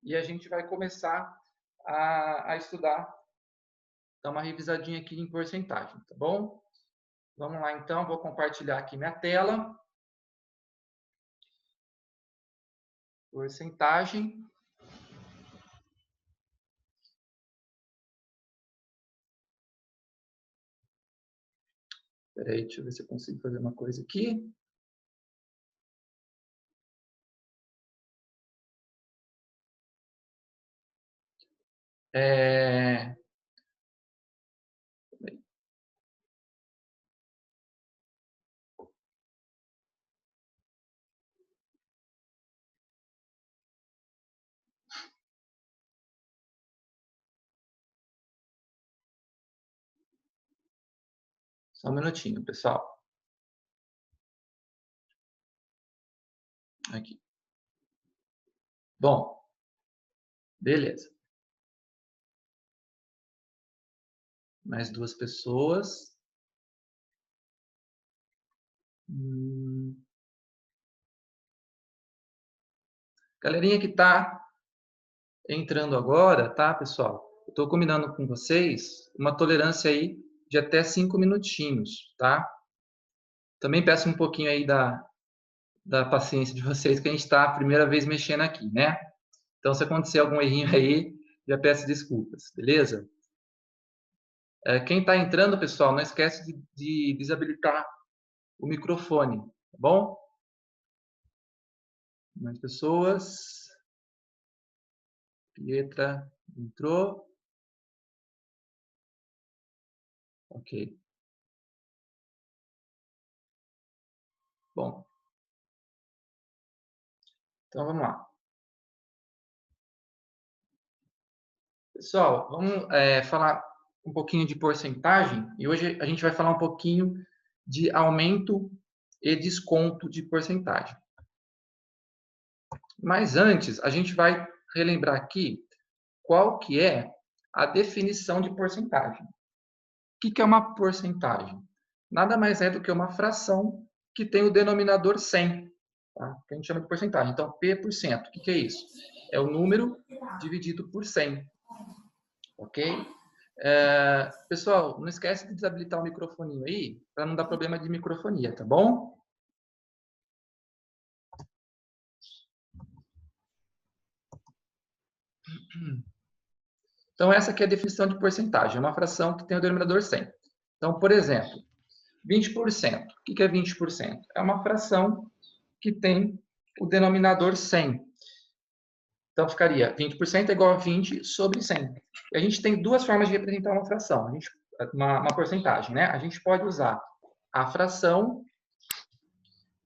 e a gente vai começar a estudar, dar uma revisadinha aqui em porcentagem, tá bom? Vamos lá, então, vou compartilhar aqui minha tela. Porcentagem. Espera aí, deixa eu ver se eu consigo fazer uma coisa aqui. Só um minutinho, pessoal. Aqui. Bom, beleza. Mais duas pessoas. Galerinha que está entrando agora, tá, pessoal? Eu estou combinando com vocês uma tolerância aí de até 5 minutinhos, tá? Também peço um pouquinho aí da paciência de vocês, que a gente está a primeira vez mexendo aqui, né? Então, se acontecer algum errinho aí, já peço desculpas, beleza? Quem está entrando, pessoal, não esquece de desabilitar o microfone, tá bom? Mais pessoas. Pietra entrou. Ok. Bom. Então, vamos lá. Pessoal, vamos falar um pouquinho de porcentagem. E hoje a gente vai falar um pouquinho de aumento e desconto de porcentagem. Mas antes, a gente vai relembrar aqui qual que é a definição de porcentagem. O que é uma porcentagem? Nada mais é do que uma fração que tem o denominador 100, tá? Que a gente chama de porcentagem. Então, P%. O que é isso? É o número dividido por 100. Ok? Pessoal, não esquece de desabilitar o microfoninho aí, para não dar problema de microfonia, tá bom? Então, essa aqui é a definição de porcentagem. É uma fração que tem o denominador 100. Então, por exemplo, 20%. O que é 20%? É uma fração que tem o denominador 100. Então, ficaria 20% é igual a 20 sobre 100. E a gente tem duas formas de representar uma fração, uma porcentagem, né? A gente pode usar a fração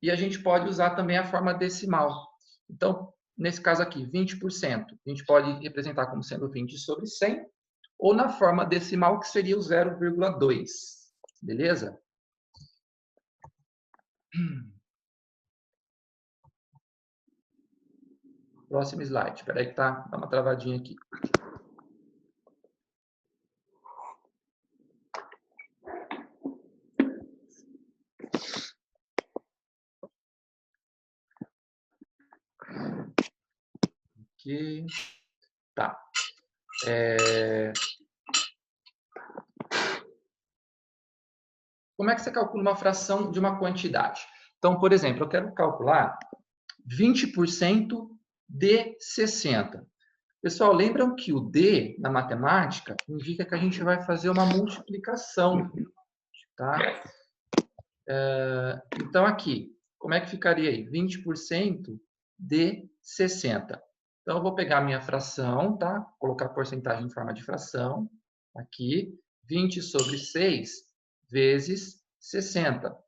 e a gente pode usar também a forma decimal. Então, nesse caso aqui, 20%, a gente pode representar como sendo 20 sobre 100, ou na forma decimal, que seria o 0,2. Beleza? Próximo slide. Espera aí que dá uma travadinha aqui. Aqui. Tá. Como é que você calcula uma fração de uma quantidade? Então, por exemplo, eu quero calcular 20% de 60. Pessoal, lembram que o D, na matemática, indica que a gente vai fazer uma multiplicação, tá? Então, aqui, como é que ficaria aí? 20% de 60. Então, eu vou pegar a minha fração, tá? Colocar a porcentagem em forma de fração. Aqui, 20 sobre 6 vezes 60.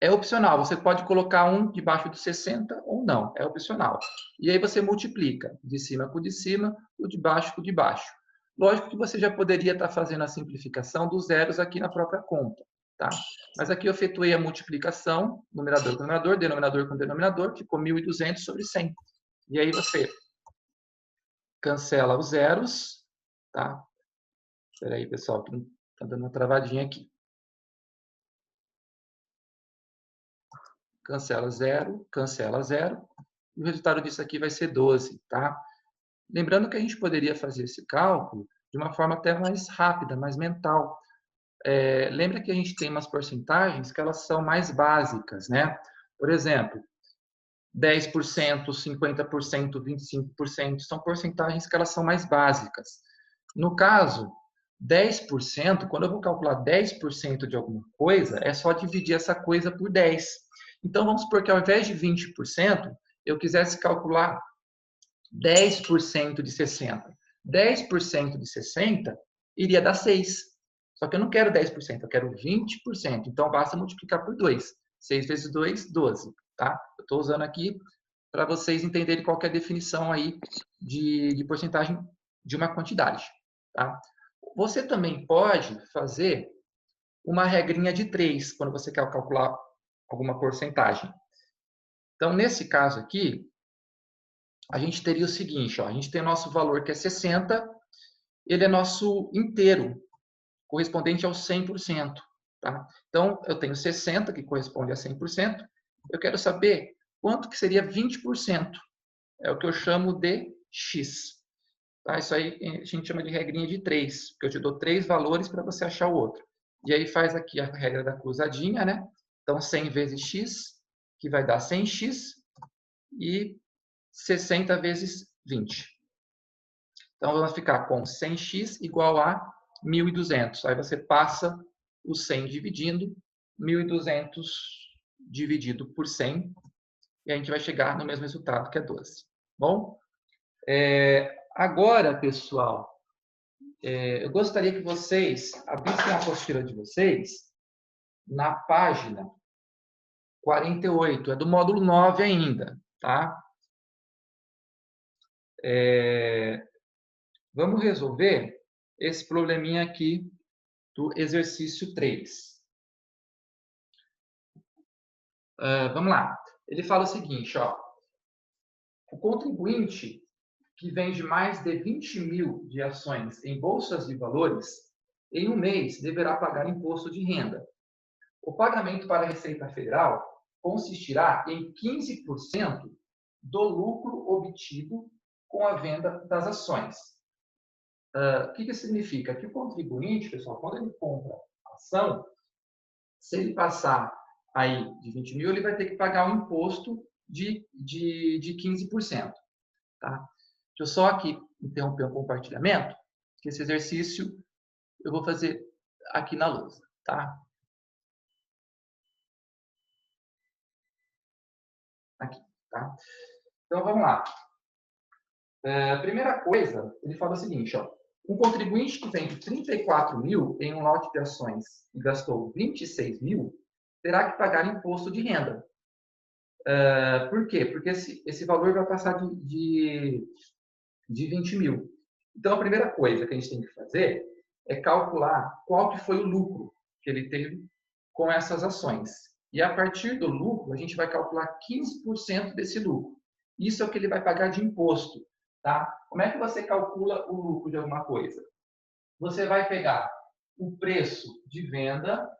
É opcional, você pode colocar um debaixo de 60 ou não, é opcional. E aí você multiplica de cima com de cima, o de baixo com de baixo. Lógico que você já poderia estar fazendo a simplificação dos zeros aqui na própria conta, tá? Mas aqui eu efetuei a multiplicação, numerador com numerador, denominador com denominador, ficou 1.200 sobre 100. E aí você cancela os zeros, tá? Espera aí, pessoal, que está dando uma travadinha aqui. Cancela zero, e o resultado disso aqui vai ser 12, tá? Lembrando que a gente poderia fazer esse cálculo de uma forma até mais rápida, mais mental. Lembra que a gente tem umas porcentagens que elas são mais básicas, né? Por exemplo, 10%, 50%, 25%, são porcentagens que elas são mais básicas. No caso, 10%, quando eu vou calcular 10% de alguma coisa, é só dividir essa coisa por 10. Então, vamos supor que ao invés de 20%, eu quisesse calcular 10% de 60. 10% de 60 iria dar 6. Só que eu não quero 10%, eu quero 20%. Então, basta multiplicar por 2. 6 vezes 2, 12. Tá? Eu estou usando aqui para vocês entenderem qual que é a definição aí de porcentagem de uma quantidade. Tá? Você também pode fazer uma regrinha de 3 quando você quer calcular alguma porcentagem. Então, nesse caso aqui, a gente teria o seguinte, ó, a gente tem o nosso valor que é 60, ele é nosso inteiro, correspondente ao 100%. Tá? Então, eu tenho 60, que corresponde a 100%, eu quero saber quanto que seria 20%. É o que eu chamo de x. Tá? Isso aí a gente chama de regrinha de 3, porque eu te dou 3 valores para você achar o outro. E aí faz aqui a regra da cruzadinha, né? Então, 100 vezes x, que vai dar 100x, e 60 vezes 20. Então, vamos ficar com 100x igual a 1.200. Aí você passa o 100 dividindo, 1.200 dividido por 100, e a gente vai chegar no mesmo resultado, que é 12. Bom? Agora, pessoal, eu gostaria que vocês abrissem a apostila de vocês na página 48, é do módulo 9 ainda, tá? Vamos resolver esse probleminha aqui do exercício 3. Vamos lá. Ele fala o seguinte, ó. O contribuinte que vende mais de 20 mil de ações em bolsas de valores, em um mês deverá pagar imposto de renda. O pagamento para a Receita Federal consistirá em 15% do lucro obtido com a venda das ações. O que significa? Que o contribuinte, pessoal, quando ele compra a ação, se ele passar aí de 20 mil, ele vai ter que pagar um imposto de 15%. Tá? Deixa eu só aqui interromper um compartilhamento, que esse exercício eu vou fazer aqui na lousa. Tá? Aqui, tá? Então, vamos lá. A primeira coisa, ele fala o seguinte, ó. Um contribuinte que vende 34 mil em um lote de ações e gastou 26 mil, terá que pagar imposto de renda. Por quê? Porque esse valor vai passar de 20 mil. Então, a primeira coisa que a gente tem que fazer é calcular qual que foi o lucro que ele teve com essas ações. E a partir do lucro, a gente vai calcular 15% desse lucro. Isso é o que ele vai pagar de imposto. Tá? Como é que você calcula o lucro de alguma coisa? Você vai pegar o preço de venda,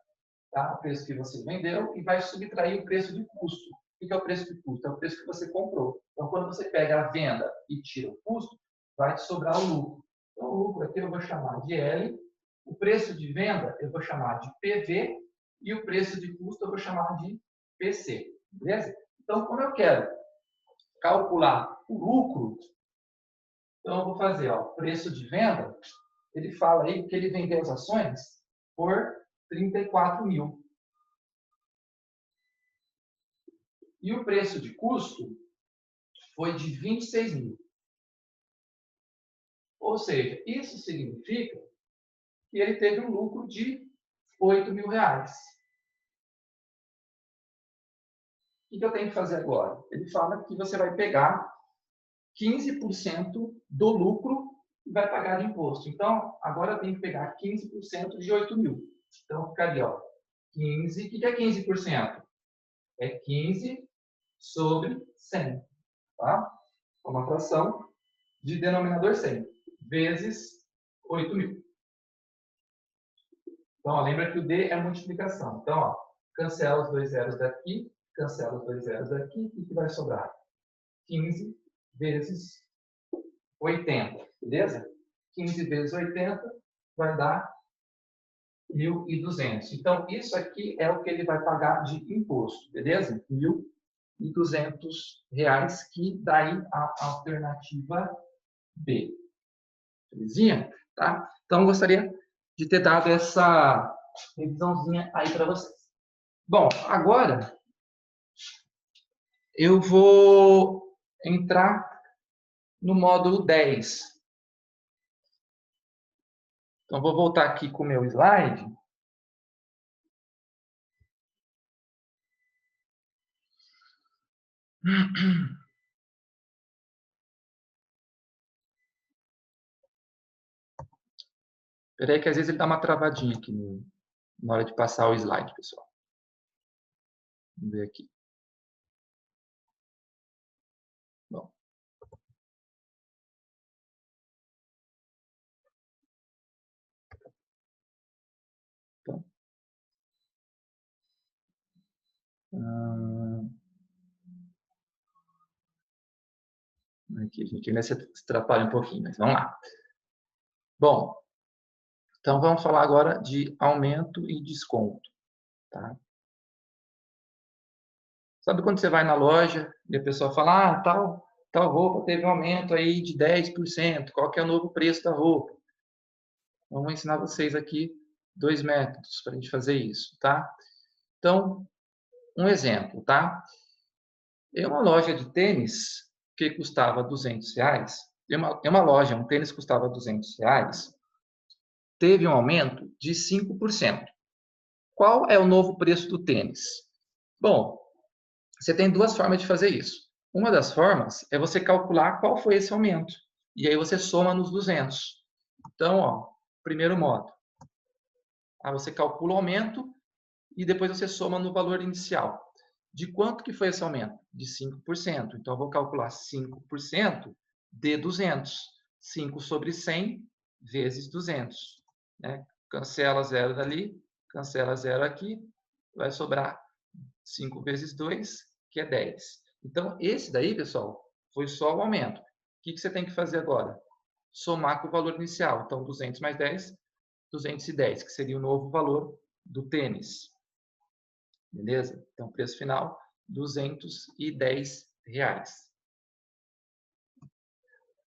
tá? O preço que você vendeu, e vai subtrair o preço de custo. O que é o preço de custo? É o preço que você comprou. Então, quando você pega a venda e tira o custo, vai te sobrar o lucro. Então, o lucro aqui eu vou chamar de L, o preço de venda eu vou chamar de PV e o preço de custo eu vou chamar de PC. Beleza? Então, como eu quero calcular o lucro, então eu vou fazer, ó, preço de venda, ele fala aí que ele vendeu as ações por 34 mil. E o preço de custo foi de 26 mil. Ou seja, isso significa que ele teve um lucro de 8 mil reais. O que eu tenho que fazer agora? Ele fala que você vai pegar 15% do lucro e vai pagar de imposto. Então, agora eu tenho que pegar 15% de 8 mil. Então, ficaria, ó, 15. O que é 15%? É 15 sobre 100. Tá? Uma fração de denominador 100 vezes 8 mil. Então, ó, lembra que o D é multiplicação. Então, ó, cancela os dois zeros daqui, cancela os dois zeros daqui, e o que vai sobrar? 15 vezes 80, beleza? 15 vezes 80 vai dar 1.200. Então, isso aqui é o que ele vai pagar de imposto, beleza? R$ 1.200, que daí a alternativa B. Belezinha? Tá? Então, eu gostaria de ter dado essa revisãozinha aí para vocês. Bom, agora eu vou entrar no módulo 10. Então, vou voltar aqui com o meu slide. Espera aí que às vezes ele dá uma travadinha aqui na hora de passar o slide, pessoal. Vamos ver aqui. Bom. Então, aqui, gente, ainda se atrapalha um pouquinho, mas vamos lá. Bom, então vamos falar agora de aumento e desconto. Tá? Sabe quando você vai na loja e a pessoa fala, ah, tal roupa teve um aumento aí de 10%, qual que é o novo preço da roupa? Vamos ensinar vocês aqui 2 métodos para a gente fazer isso, tá? Então, um exemplo, tá? Em uma loja de tênis que custava R$ 200, em uma loja, um tênis custava R$ 200, teve um aumento de 5%. Qual é o novo preço do tênis? Bom, você tem duas formas de fazer isso. Uma das formas é você calcular qual foi esse aumento. E aí você soma nos 200. Então, ó, primeiro modo. Aí você calcula o aumento e depois você soma no valor inicial. De quanto que foi esse aumento? De 5%. Então, eu vou calcular 5% de 200. 5 sobre 100 vezes 200. Né? Cancela 0 dali, cancela 0 aqui, vai sobrar 5 vezes 2, que é 10. Então, esse daí, pessoal, foi só o aumento. O que você tem que fazer agora? Somar com o valor inicial. Então, 200 mais 10, 210, que seria o novo valor do tênis. Beleza? Então, preço final, R$ 210.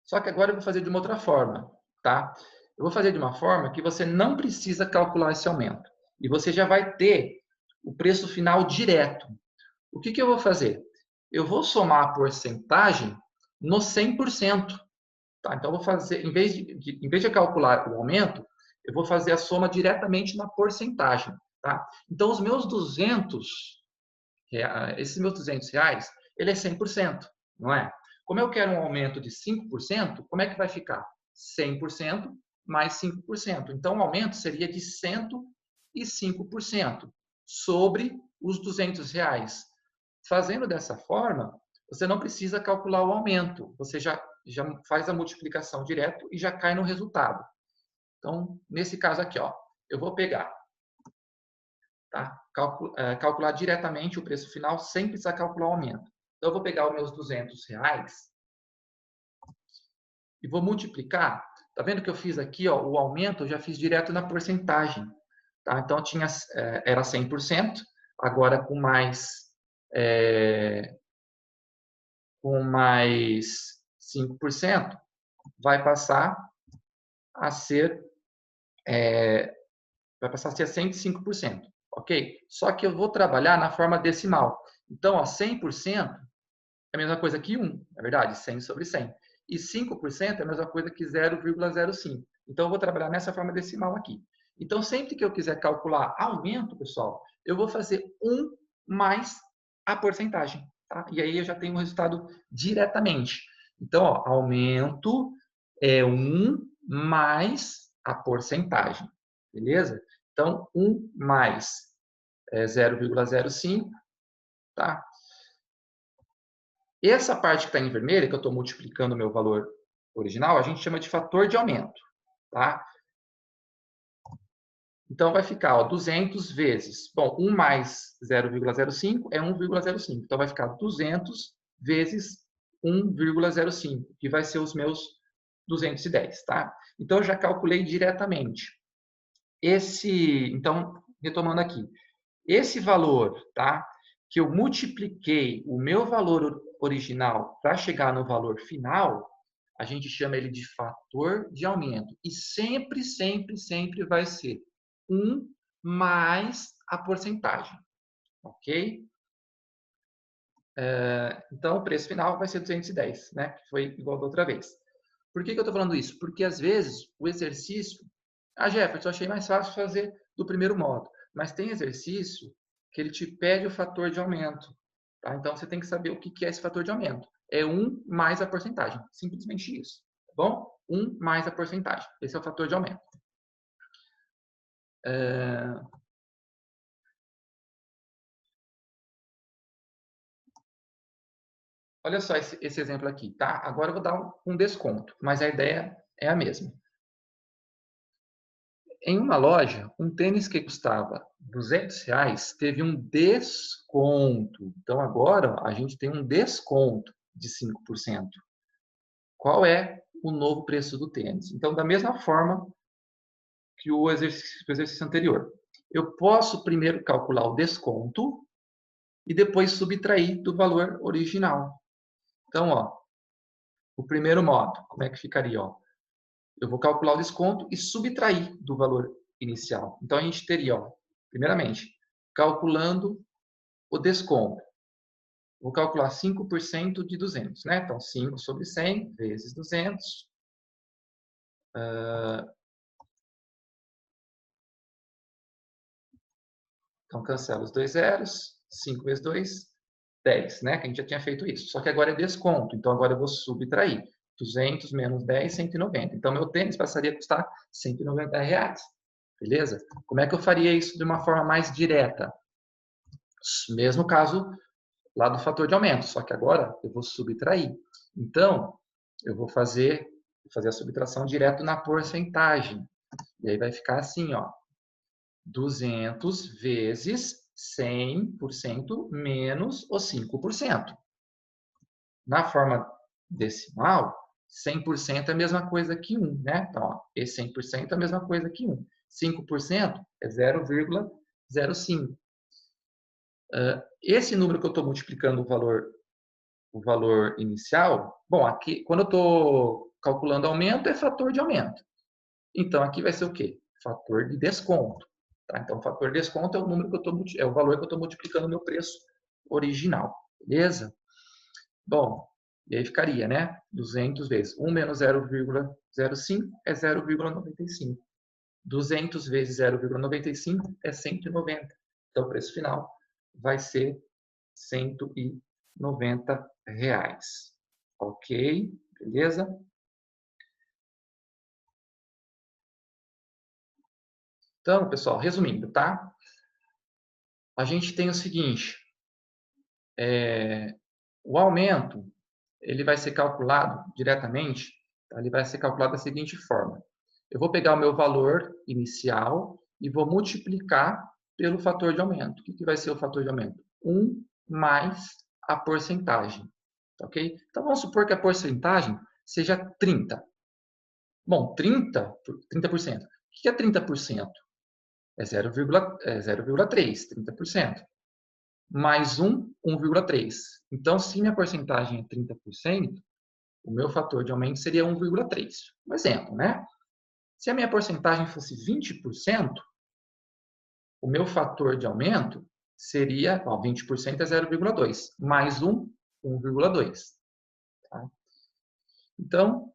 Só que agora eu vou fazer de uma outra forma, tá? Eu vou fazer de uma forma que você não precisa calcular esse aumento. E você já vai ter o preço final direto. O que eu vou fazer? Eu vou somar a porcentagem no 100%. Tá? Então, eu vou fazer, em vez de calcular o aumento, eu vou fazer a soma diretamente na porcentagem. Tá? Então, os meus 200, esses meus R$ 200, ele é 100%, não é? Como eu quero um aumento de 5%, como é que vai ficar? 100% mais 5%. Então, o aumento seria de 105% sobre os R$ 200. Fazendo dessa forma, você não precisa calcular o aumento. Você já faz a multiplicação direto e já cai no resultado. Então, nesse caso aqui, ó, eu vou pegar, tá? Calcular diretamente o preço final sem precisar calcular o aumento. Então, eu vou pegar os meus R$ 200 e vou multiplicar. Tá vendo que eu fiz aqui, ó, o aumento eu já fiz direto na porcentagem. Tá? Então, era 100%, agora com mais 5%, vai passar a ser 105%, ok? Só que eu vou trabalhar na forma decimal. Então, ó, 100% é a mesma coisa que 1, na verdade, 100 sobre 100. E 5% é a mesma coisa que 0,05. Então, eu vou trabalhar nessa forma decimal aqui. Então, sempre que eu quiser calcular aumento, pessoal, eu vou fazer 1 mais a porcentagem. Tá? E aí eu já tenho o resultado diretamente. Então, ó, aumento é 1 mais a porcentagem. Beleza? Então, 1 mais 0,05, tá? Essa parte que está em vermelho, que eu estou multiplicando o meu valor original, a gente chama de fator de aumento, tá? Então, vai ficar, ó, 200 vezes... Bom, 1 mais 0,05 é 1,05. Então, vai ficar 200 vezes 1,05, que vai ser os meus 210, tá? Então, eu já calculei diretamente. Então, retomando aqui, esse valor, tá? Que eu multipliquei o meu valor original para chegar no valor final, a gente chama ele de fator de aumento. E sempre, sempre, sempre vai ser 1 mais a porcentagem, ok? Então, o preço final vai ser 210, né? Que foi igual da outra vez. Por que eu estou falando isso? Porque, às vezes, o exercício... Jefferson, eu achei mais fácil fazer do primeiro modo. Mas tem exercício que ele te pede o fator de aumento. Tá? Então, você tem que saber o que é esse fator de aumento. É 1 mais a porcentagem. Simplesmente isso. Tá bom? 1 mais a porcentagem. Esse é o fator de aumento. Olha só esse exemplo aqui, tá? Agora eu vou dar um desconto, mas a ideia é a mesma. Em uma loja, um tênis que custava R$200 teve um desconto. Então, agora a gente tem um desconto de 5%. Qual é o novo preço do tênis? Então, da mesma forma que o exercício anterior. Eu posso primeiro calcular o desconto e depois subtrair do valor original. Então, ó, o primeiro modo, como é que ficaria? Ó? Eu vou calcular o desconto e subtrair do valor inicial. Então, a gente teria, ó, primeiramente, calculando o desconto. Vou calcular 5% de 200, né? Então, 5 sobre 100 vezes 200. Então, cancela os dois zeros. 5 vezes 2, 10, né? Que a gente já tinha feito isso. Só que agora é desconto. Então, agora eu vou subtrair. 200 menos 10, 190. Então, meu tênis passaria a custar R$190. Beleza? Como é que eu faria isso de uma forma mais direta? Mesmo caso lá do fator de aumento, só que agora eu vou subtrair. Então, eu vou fazer a subtração direto na porcentagem. E aí vai ficar assim, ó, 200 vezes 100% menos os 5%. Na forma decimal, 100% é a mesma coisa que 1, né? Então, ó, esse 100% é a mesma coisa que 1. 5% é 0,05. Esse número que eu estou multiplicando o valor inicial, bom, aqui, quando eu estou calculando aumento, é fator de aumento. Então, aqui vai ser o quê? Fator de desconto. Tá? Então, o fator de desconto é o número que é o valor que eu estou multiplicando o meu preço original. Beleza? Bom, e aí ficaria, né? 200 vezes 1 menos 0,05 é 0,95. 200 vezes 0,95 é 190. Então, o preço final vai ser R$190. Ok? Beleza? Então, pessoal, resumindo, tá? A gente tem o seguinte, o aumento, ele vai ser calculado diretamente, tá? Ele vai ser calculado da seguinte forma. Eu vou pegar o meu valor inicial e vou multiplicar pelo fator de aumento. O que vai ser o fator de aumento? 1 mais a porcentagem. Ok? Então, vamos supor que a porcentagem seja 30. Bom, 30%. O que é 30%? É 0,3, 30%. Mais 1, 1,3. Então, se minha porcentagem é 30%, o meu fator de aumento seria 1,3. Um exemplo, né? Se a minha porcentagem fosse 20%, o meu fator de aumento seria, ó, 20% é 0,2. Mais 1, 1,2. Tá? Então,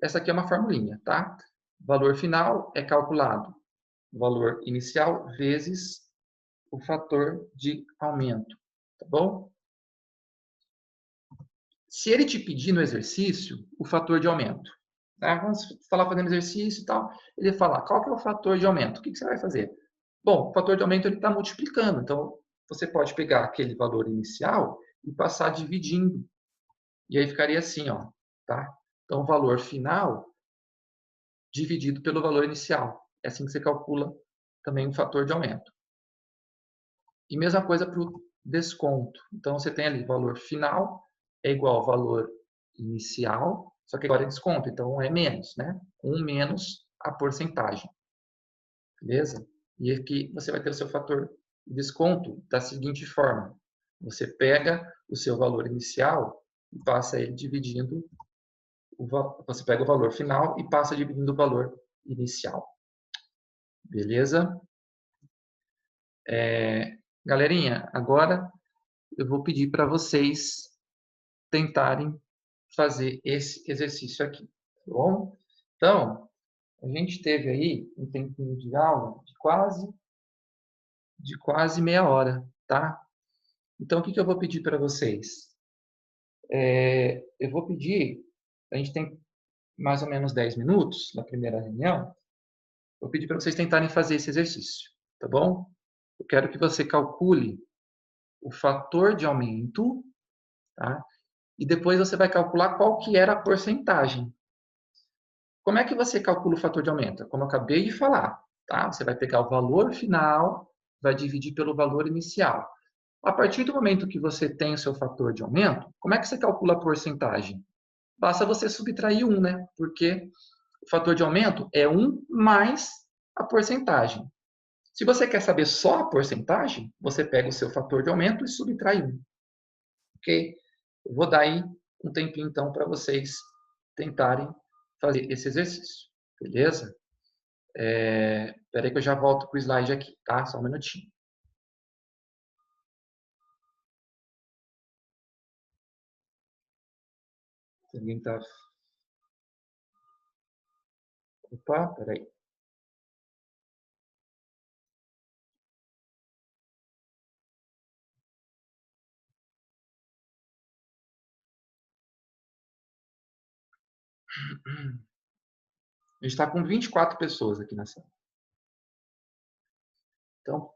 essa aqui é uma formulinha, tá? O valor final é calculado o valor inicial vezes o fator de aumento, tá bom? Se ele te pedir no exercício o fator de aumento, tá? Vamos falar fazendo exercício e tal, ele fala, qual que é o fator de aumento? O que você vai fazer? Bom, o fator de aumento ele está multiplicando, então você pode pegar aquele valor inicial e passar dividindo. E aí ficaria assim, ó, tá? Então, o valor final dividido pelo valor inicial. É assim que você calcula também o fator de aumento. E mesma coisa para o desconto. Então, você tem ali valor final é igual ao valor inicial Só que agora é desconto, então é menos, né? 1 menos a porcentagem. Beleza? E aqui você vai ter o seu fator de desconto da seguinte forma. Você pega o seu valor inicial e passa ele dividindo, você pega o valor final e passa dividindo o valor inicial. Beleza? Galerinha, agora eu vou pedir para vocês tentarem fazer esse exercício aqui, tá bom? Então, a gente teve aí um tempinho de aula de quase meia hora, tá? Então, o que eu vou pedir para vocês? Eu vou pedir, a gente tem mais ou menos 10 minutos na primeira reunião, vou pedir para vocês tentarem fazer esse exercício, tá bom? Eu quero que você calcule o fator de aumento, tá? E depois você vai calcular qual que era a porcentagem. Como é que você calcula o fator de aumento? Como eu acabei de falar, tá? Você vai pegar o valor final, vai dividir pelo valor inicial. A partir do momento que você tem o seu fator de aumento, como é que você calcula a porcentagem? Basta você subtrair 1, né? Porque o fator de aumento é 1 mais a porcentagem. Se você quer saber só a porcentagem, você pega o seu fator de aumento e subtrai 1. Ok? Eu vou dar aí um tempinho, então, para vocês tentarem fazer esse exercício. Beleza? Espera aí que eu já volto com o slide aqui, tá? Só um minutinho. Alguém tá... Opa, peraí. A gente está com 24 pessoas aqui na sala. Então,